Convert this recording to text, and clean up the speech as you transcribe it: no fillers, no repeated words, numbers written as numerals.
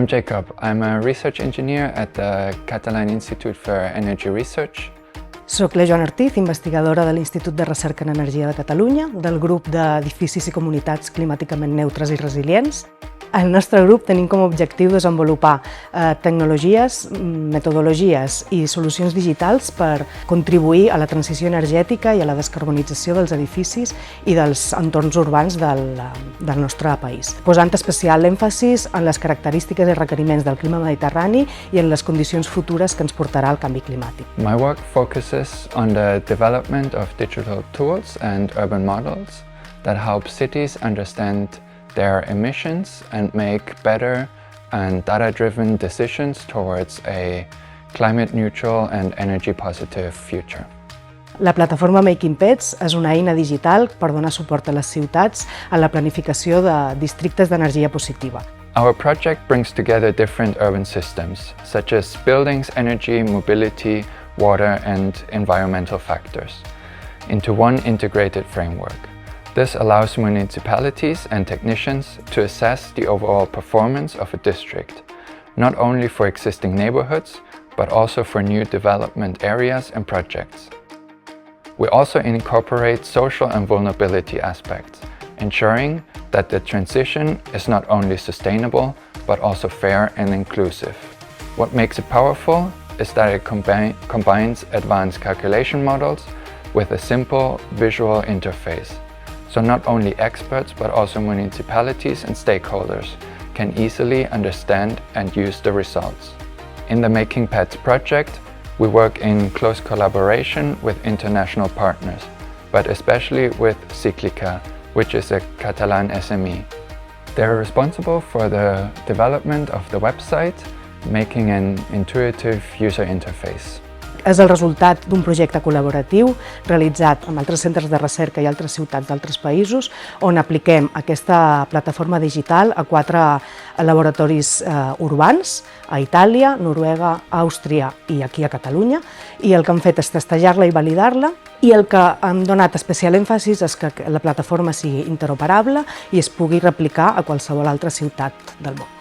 I'm Jacob. I'm a research engineer at the Catalan Institute for Energy Research. Soc la Joana Ortiz, investigadora de l'Institut de Recerca en Energia de Catalunya, del grup d'edificis i comunitats climàticament neutres i resilients. Al nostre grup tenim com a objectiu desenvolupar tecnologies, metodologies i solucions digitals per contribuir a la transició energètica i a la descarbonització dels edificis i dels entorns urbans del nostre país, posant especial èmfasis en les característiques i requeriments del clima mediterrani i en les condicions futures que ens portarà el canvi climàtic. My work focuses on the development of digital tools and urban models that help cities understand their emissions and make better and data-driven decisions towards a climate-neutral and energy-positive future. La plataforma Making Pets és una eina digital per donar suport a les ciutats en la planificació de districtes d'energia positiva. Our project brings together different urban systems, such as buildings, energy, mobility, water, and environmental factors, into one integrated framework. This allows municipalities and technicians to assess the overall performance of a district, not only for existing neighborhoods, but also for new development areas and projects. We also incorporate social and vulnerability aspects, ensuring that the transition is not only sustainable, but also fair and inclusive. What makes it powerful is that it combines advanced calculation models with a simple visual interface. So not only experts, but also municipalities and stakeholders can easily understand and use the results. In the Making Pets project, we work in close collaboration with international partners, but especially with Ciclica, which is a Catalan SME. They're responsible for the development of the website, making an intuitive user interface. És el resultat d'un projecte col·laboratiu realitzat amb altres centres de recerca i altres ciutats d'altres països on apliquem aquesta plataforma digital a 4 laboratoris urbans, a Itàlia, Noruega, Àustria i aquí a Catalunya, i el que hem fet és testejar-la i validar-la, i el que hem donat especial èmfasis és que la plataforma sigui interoperable i es pugui replicar a qualsevol altra ciutat del món.